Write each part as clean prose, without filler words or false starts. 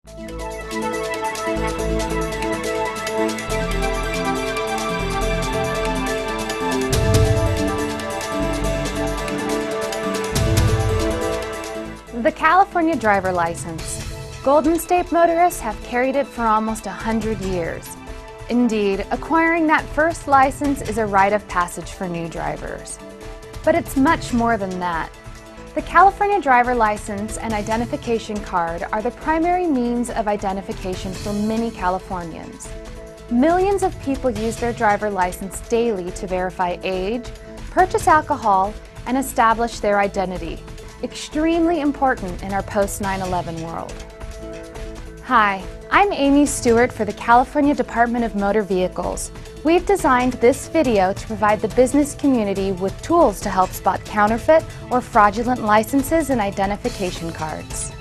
The California driver license. Golden State motorists have carried it for almost 100 years. Indeed, acquiring that first license is a rite of passage for new drivers. But it's much more than that. The California driver license and identification card are the primary means of identification for many Californians. Millions of people use their driver license daily to verify age, purchase alcohol, and establish their identity. Extremely important in our post-9/11 world. Hi, I'm Amy Stewart for the California Department of Motor Vehicles. We've designed this video to provide the business community with tools to help spot counterfeit or fraudulent licenses and identification cards.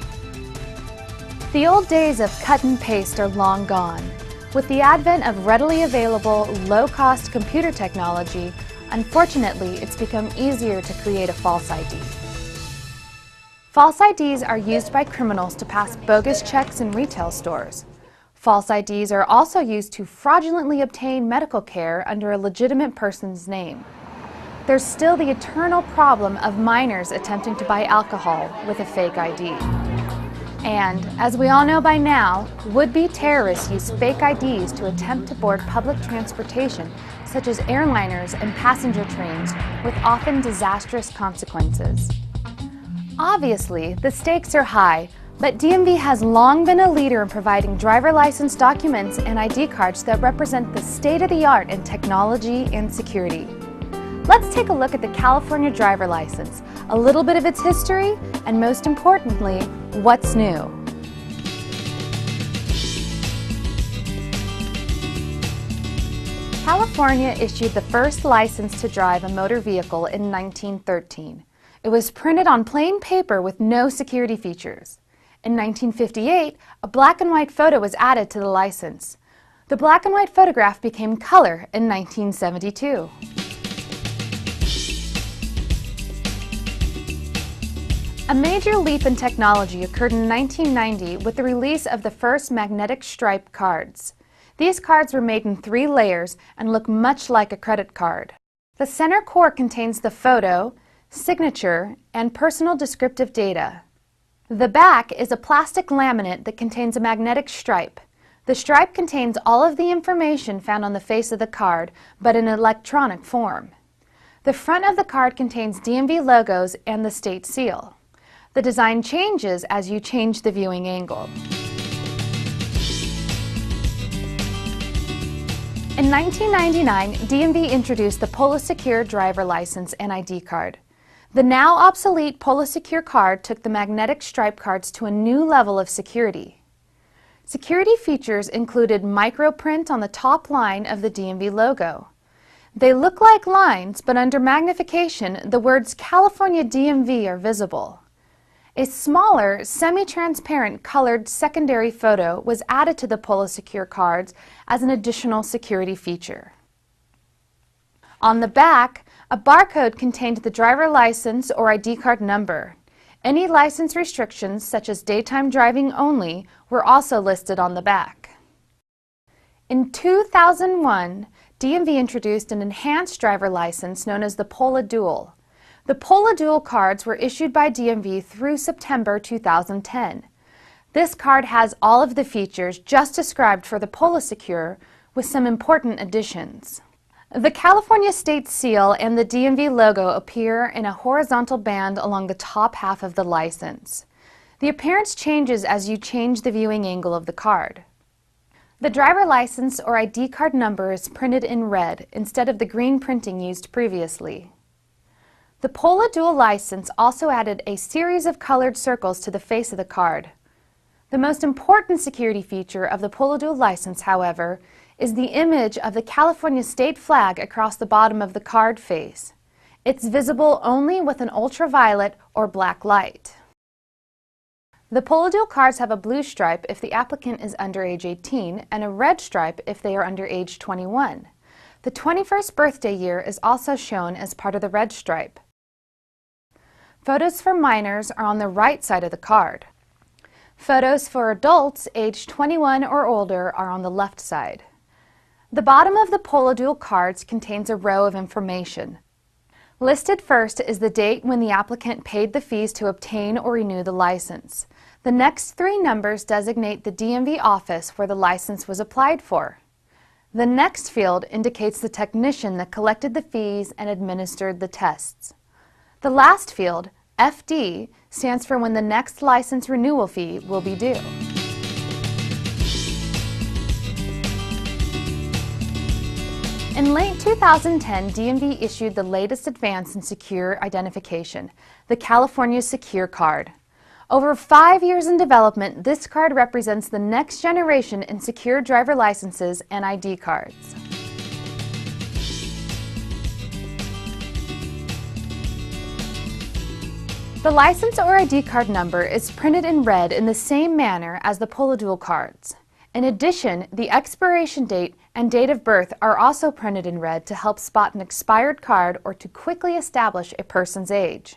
The old days of cut and paste are long gone. With the advent of readily available, low-cost computer technology, unfortunately, it's become easier to create a false ID. False IDs are used by criminals to pass bogus checks in retail stores. False IDs are also used to fraudulently obtain medical care under a legitimate person's name. There's still the eternal problem of minors attempting to buy alcohol with a fake ID. And, as we all know by now, would-be terrorists use fake IDs to attempt to board public transportation, such as airliners and passenger trains, with often disastrous consequences. Obviously, the stakes are high, but DMV has long been a leader in providing driver license documents and ID cards that represent the state-of-the-art in technology and security. Let's take a look at the California driver license, a little bit of its history, and most importantly, what's new. California issued the first license to drive a motor vehicle in 1913. It was printed on plain paper with no security features. In 1958, a black and white photo was added to the license. The black and white photograph became color in 1972. A major leap in technology occurred in 1990 with the release of the first magnetic stripe cards. These cards were made in 3 layers and look much like a credit card. The center core contains the photo, signature, and personal descriptive data. The back is a plastic laminate that contains a magnetic stripe. The stripe contains all of the information found on the face of the card, but in electronic form. The front of the card contains DMV logos and the state seal. The design changes as you change the viewing angle. In 1999, DMV introduced the PolaSecure driver license and ID card. The now obsolete PolaSecure card took the magnetic stripe cards to a new level of security. Security features included microprint on the top line of the DMV logo. They look like lines, but under magnification, the words California DMV are visible. A smaller, semi-transparent colored secondary photo was added to the PolaSecure cards as an additional security feature. On the back, a barcode contained the driver license or ID card number. Any license restrictions, such as daytime driving only, were also listed on the back. In 2001, DMV introduced an enhanced driver license known as the PolaDual. The PolaDual cards were issued by DMV through September 2010. This card has all of the features just described for the PolaSecure, with some important additions. The California State Seal and the DMV logo appear in a horizontal band along the top half of the license. The appearance changes as you change the viewing angle of the card. The driver license or ID card number is printed in red instead of the green printing used previously. The PolaDual license also added a series of colored circles to the face of the card. The most important security feature of the PolaDual license, however, is the image of the California state flag across the bottom of the card face. It's visible only with an ultraviolet or black light. The PolaDual cards have a blue stripe if the applicant is under age 18 and a red stripe if they are under age 21. The 21st birthday year is also shown as part of the red stripe. Photos for minors are on the right side of the card. Photos for adults aged 21 or older are on the left side. The bottom of the PolaDual cards contains a row of information. Listed first is the date when the applicant paid the fees to obtain or renew the license. The next three numbers designate the DMV office where the license was applied for. The next field indicates the technician that collected the fees and administered the tests. The last field, FD, stands for when the next license renewal fee will be due. In late 2010, DMV issued the latest advance in secure identification, the California Secure Card. Over 5 years in development, this card represents the next generation in secure driver licenses and ID cards. The license or ID card number is printed in red in the same manner as the PolaDual cards. In addition, the expiration date and date of birth are also printed in red to help spot an expired card or to quickly establish a person's age.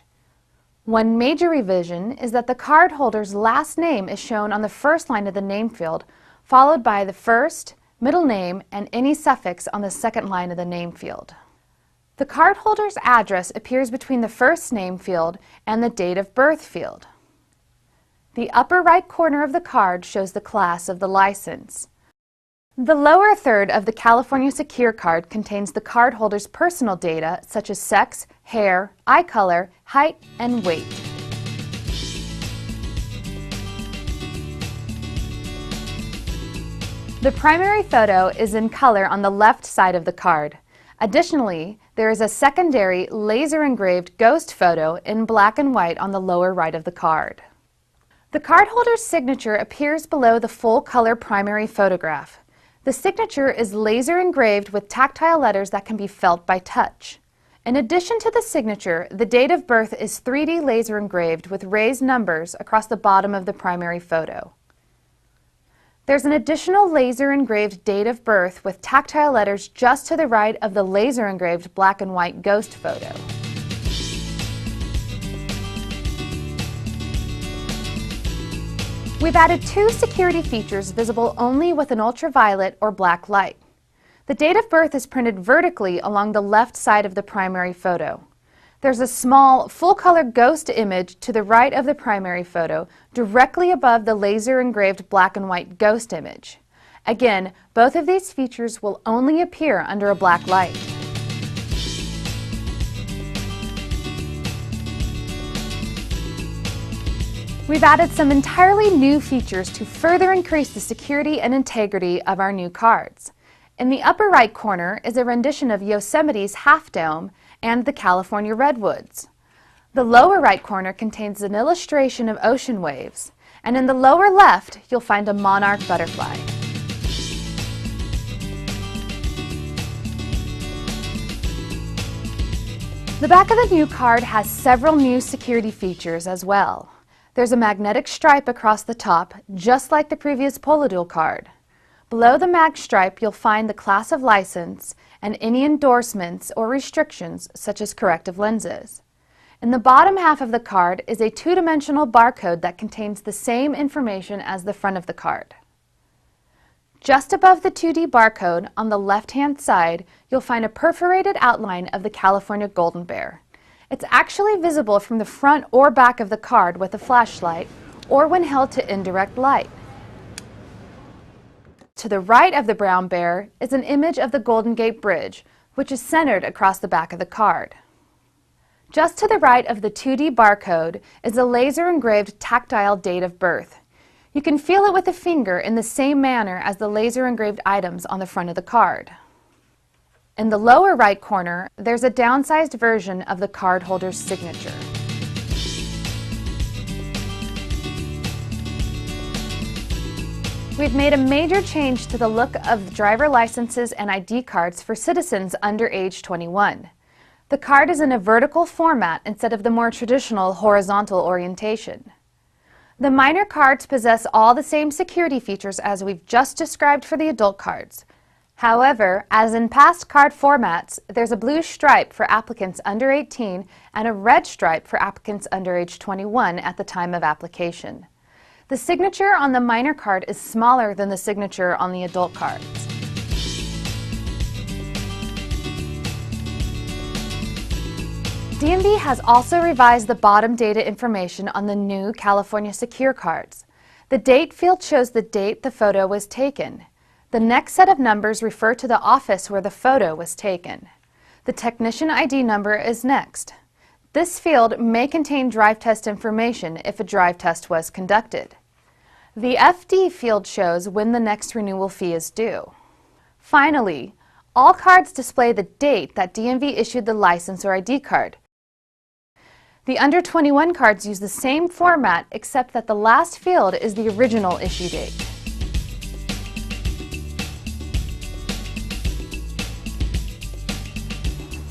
One major revision is that the cardholder's last name is shown on the first line of the name field, followed by the first, middle name, and any suffix on the second line of the name field. The cardholder's address appears between the first name field and the date of birth field. The upper right corner of the card shows the class of the license. The lower third of the California Secure Card contains the cardholder's personal data such as sex, hair, eye color, height, and weight. The primary photo is in color on the left side of the card. Additionally, there is a secondary laser-engraved ghost photo in black and white on the lower right of the card. The cardholder's signature appears below the full-color primary photograph. The signature is laser engraved with tactile letters that can be felt by touch. In addition to the signature, the date of birth is 3D laser engraved with raised numbers across the bottom of the primary photo. There's an additional laser engraved date of birth with tactile letters just to the right of the laser engraved black and white ghost photo. We've added two security features visible only with an ultraviolet or black light. The date of birth is printed vertically along the left side of the primary photo. There's a small, full-color ghost image to the right of the primary photo, directly above the laser-engraved black and white ghost image. Again, both of these features will only appear under a black light. We've added some entirely new features to further increase the security and integrity of our new cards. In the upper right corner is a rendition of Yosemite's Half Dome and the California Redwoods. The lower right corner contains an illustration of ocean waves, and in the lower left you'll find a monarch butterfly. The back of the new card has several new security features as well. There's a magnetic stripe across the top, just like the previous PolaDual card. Below the mag stripe, you'll find the class of license and any endorsements or restrictions, such as corrective lenses. In the bottom half of the card is a two-dimensional barcode that contains the same information as the front of the card. Just above the 2D barcode, on the left-hand side, you'll find a perforated outline of the California Golden Bear. It's actually visible from the front or back of the card with a flashlight, or when held to indirect light. To the right of the brown bear is an image of the Golden Gate Bridge, which is centered across the back of the card. Just to the right of the 2D barcode is a laser-engraved tactile date of birth. You can feel it with a finger in the same manner as the laser-engraved items on the front of the card. In the lower right corner, there's a downsized version of the cardholder's signature. We've made a major change to the look of driver licenses and ID cards for citizens under age 21. The card is in a vertical format instead of the more traditional horizontal orientation. The minor cards possess all the same security features as we've just described for the adult cards. However, as in past card formats, there's a blue stripe for applicants under 18 and a red stripe for applicants under age 21 at the time of application. The The signature on the minor card is smaller than the signature on the adult cards. DMV has also revised the bottom data information on the new California Secure cards. The date field shows the date the photo was taken. The next set of numbers refer to the office where the photo was taken. The technician ID number is next. This field may contain drive test information if a drive test was conducted. The FD field shows when the next renewal fee is due. Finally, all cards display the date that DMV issued the license or ID card. The under 21 cards use the same format except that the last field is the original issue date.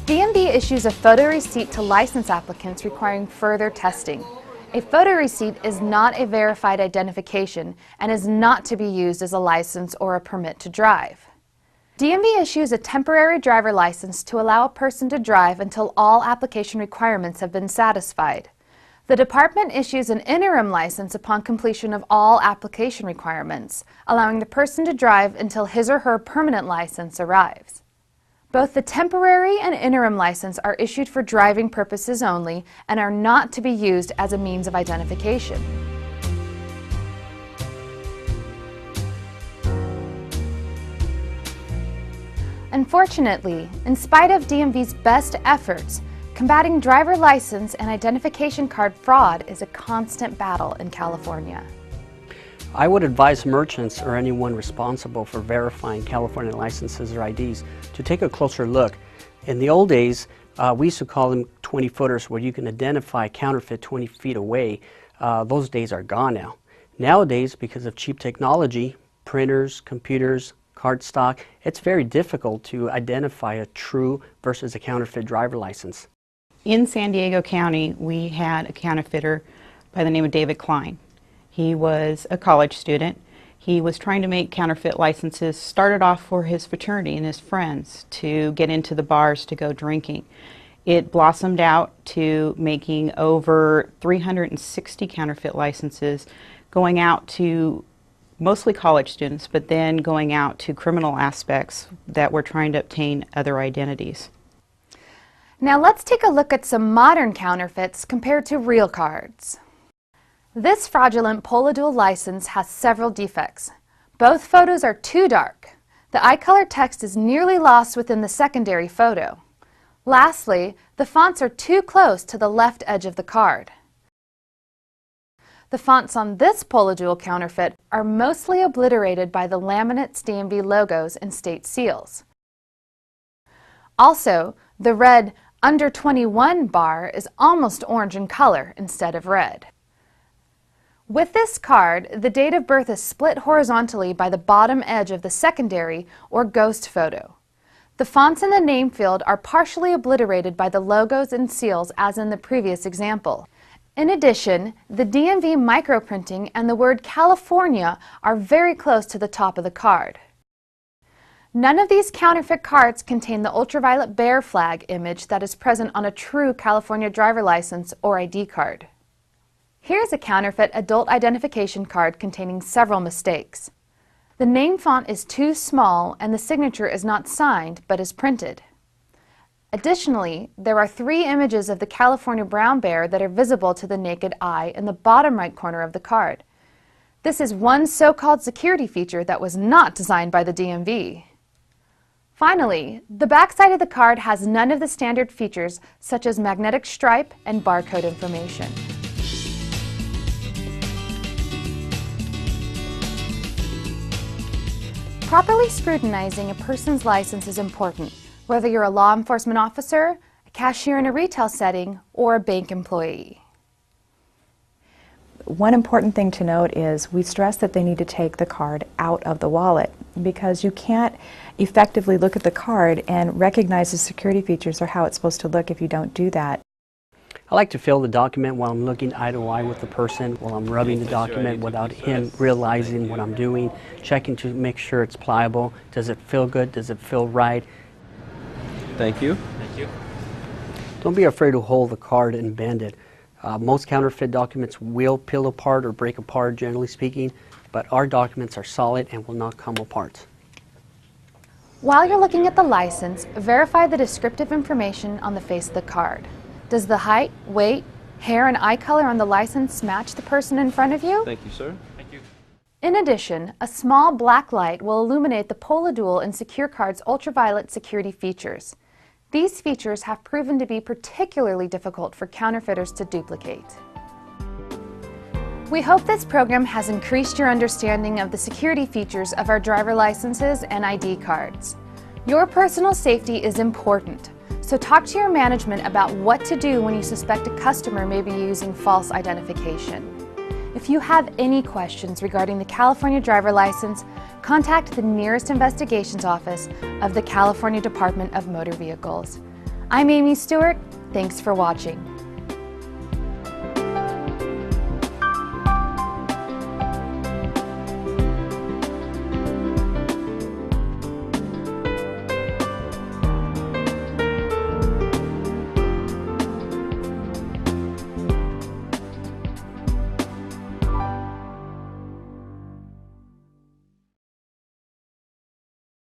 DMV issues a photo receipt to license applicants requiring further testing. A photo receipt is not a verified identification and is not to be used as a license or a permit to drive. DMV issues a temporary driver license to allow a person to drive until all application requirements have been satisfied. The department issues an interim license upon completion of all application requirements, allowing the person to drive until his or her permanent license arrives. Both the temporary and interim license are issued for driving purposes only and are not to be used as a means of identification. Unfortunately, in spite of DMV's best efforts, combating driver license and identification card fraud is a constant battle in California. I would advise merchants or anyone responsible for verifying California licenses or IDs to take a closer look. In the old days, we used to call them 20-footers where you can identify counterfeit 20 feet away. Those days are gone now. Nowadays, because of cheap technology, printers, computers, cardstock, it's very difficult to identify a true versus a counterfeit driver license. In San Diego County, we had a counterfeiter by the name of David Klein. He was a college student. He was trying to make counterfeit licenses, started off for his fraternity and his friends to get into the bars to go drinking. It blossomed out to making over 360 counterfeit licenses, going out to mostly college students, but then going out to criminal aspects that were trying to obtain other identities. Now let's take a look at some modern counterfeits compared to real cards. This fraudulent PolaDual license has several defects. Both photos are too dark. The iColor text is nearly lost within the secondary photo. Lastly, the fonts are too close to the left edge of the card. The fonts on this PolaDual counterfeit are mostly obliterated by the laminate's DMV logos and state seals. Also, the red under 21 bar is almost orange in color instead of red. With this card, the date of birth is split horizontally by the bottom edge of the secondary or ghost photo. The fonts in the name field are partially obliterated by the logos and seals as in the previous example. In addition, the DMV microprinting and the word California are very close to the top of the card. None of these counterfeit cards contain the ultraviolet bear flag image that is present on a true California driver license or ID card. Here's a counterfeit adult identification card containing several mistakes. The name font is too small and the signature is not signed but is printed. Additionally, there are 3 images of the California brown bear that are visible to the naked eye in the bottom right corner of the card. This is one so-called security feature that was not designed by the DMV. Finally, the backside of the card has none of the standard features such as magnetic stripe and barcode information. Properly scrutinizing a person's license is important, whether you're a law enforcement officer, a cashier in a retail setting, or a bank employee. One important thing to note is we stress that they need to take the card out of the wallet because you can't effectively look at the card and recognize the security features or how it's supposed to look if you don't do that. I like to fill the document while I'm looking eye to eye with the person, while I'm rubbing the document without him realizing what I'm doing, checking to make sure it's pliable. Does it feel good? Does it feel right? Thank you. Thank you. Don't be afraid to hold the card and bend it. Most counterfeit documents will peel apart or break apart, generally speaking, but our documents are solid and will not come apart. While you're looking at the license, verify the descriptive information on the face of the card. Does the height, weight, hair, and eye color on the license match the person in front of you? Thank you, sir. Thank you. In addition, a small black light will illuminate the PolaDual and Secure Card's ultraviolet security features. These features have proven to be particularly difficult for counterfeiters to duplicate. We hope this program has increased your understanding of the security features of our driver licenses and ID cards. Your personal safety is important, so talk to your management about what to do when you suspect a customer may be using false identification. If you have any questions regarding the California driver license, contact the nearest investigations office of the California Department of Motor Vehicles. I'm Amy Stewart. Thanks for watching.